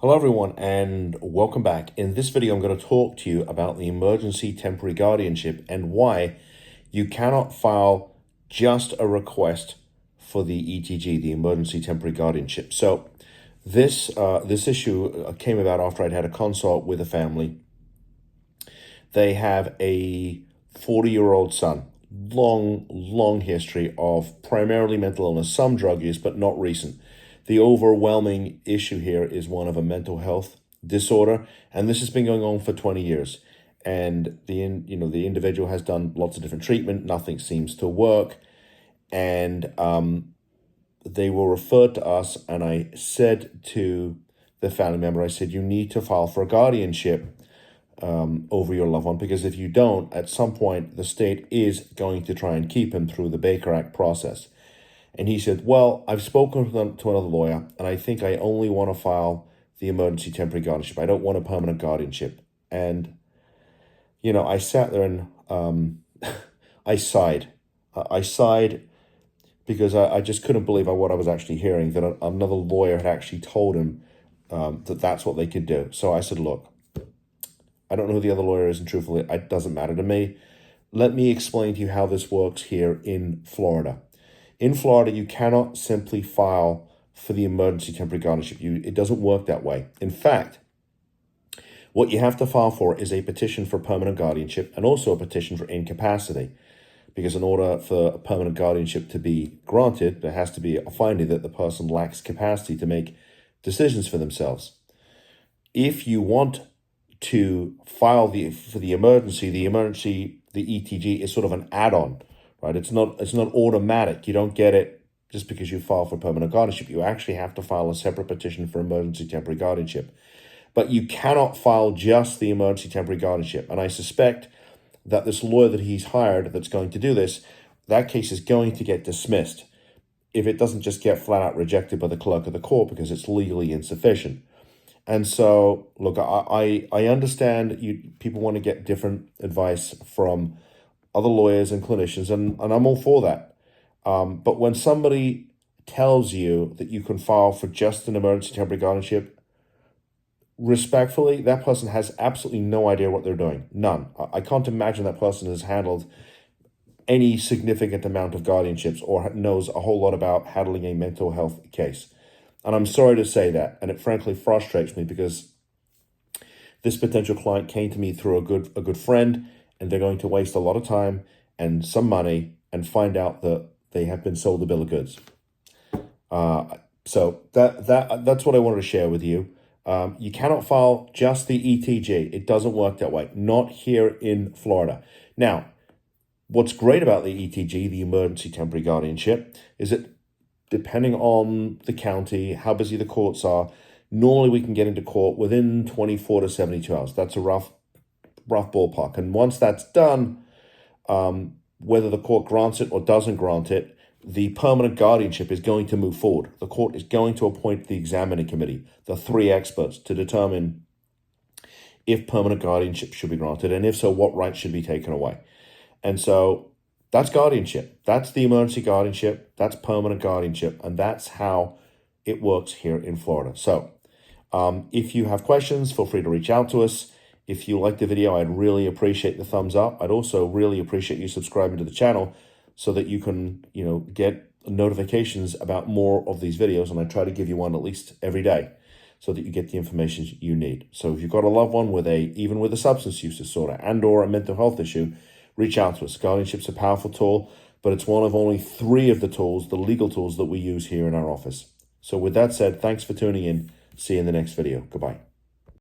Hello everyone and welcome back. In this video I'm going to talk to you about the emergency temporary guardianship and why you cannot file just a request for the ETG, the emergency temporary guardianship. So this issue came about after I'd had a consult with a family. They have a 40-year-old son, long history of primarily mental illness, some drug use, but not recent. The overwhelming issue here is one of a mental health disorder, and this has been going on for 20 years. And the individual has done lots of different treatment, nothing seems to work, and they were referred to us. And I said to the family member, I said, you need to file for a guardianship over your loved one, because if you don't, at some point the state is going to try and keep him through the Baker Act process. And he said, well, I've spoken to another lawyer, and I think I only want to file the emergency temporary guardianship. I don't want a permanent guardianship. And, I sat there and I sighed. I sighed because I just couldn't believe what I was actually hearing, that another lawyer had actually told him that that's what they could do. So I said, look, I don't know who the other lawyer is, and truthfully, it doesn't matter to me. Let me explain to you how this works here in Florida. In Florida, you cannot simply file for the emergency temporary guardianship. It doesn't work that way. In fact, what you have to file for is a petition for permanent guardianship and also a petition for incapacity. Because in order for a permanent guardianship to be granted, there has to be a finding that the person lacks capacity to make decisions for themselves. If you want to file for the emergency, the ETG is sort of an add-on. Right, it's not automatic. You don't get it just because you file for permanent guardianship. You actually have to file a separate petition for emergency temporary guardianship. But you cannot file just the emergency temporary guardianship. And I suspect that this lawyer that he's hired that's going to do this, that case is going to get dismissed if it doesn't just get flat out rejected by the clerk of the court because it's legally insufficient. And so, look, I understand people want to get different advice from other lawyers and clinicians, and I'm all for that. But when somebody tells you that you can file for just an emergency temporary guardianship, respectfully, that person has absolutely no idea what they're doing. None. I can't imagine that person has handled any significant amount of guardianships or knows a whole lot about handling a mental health case. And I'm sorry to say that, and it frankly frustrates me because this potential client came to me through a good friend, and they're going to waste a lot of time and some money and find out that they have been sold a bill of goods. So that's what I wanted to share with you. You cannot file just the ETG. It doesn't work that way. Not here in Florida. Now, what's great about the ETG, the emergency temporary guardianship, is that depending on the county, how busy the courts are, normally we can get into court within 24 to 72 hours. That's a rough ballpark. And once that's done, whether the court grants it or doesn't grant it, the permanent guardianship is going to move forward. The court is going to appoint the examining committee, the 3 experts, to determine if permanent guardianship should be granted, and if so, what rights should be taken away. And so that's guardianship. That's the emergency guardianship. That's permanent guardianship. And that's how it works here in Florida. So if you have questions, feel free to reach out to us. If you like the video, I'd really appreciate the thumbs up. I'd also really appreciate you subscribing to the channel so that you can, get notifications about more of these videos. And I try to give you one at least every day so that you get the information you need. So if you've got a loved one even with a substance use disorder and or a mental health issue, reach out to us. Guardianship's a powerful tool, but it's one of only 3 of the tools, the legal tools that we use here in our office. So with that said, thanks for tuning in. See you in the next video. Goodbye.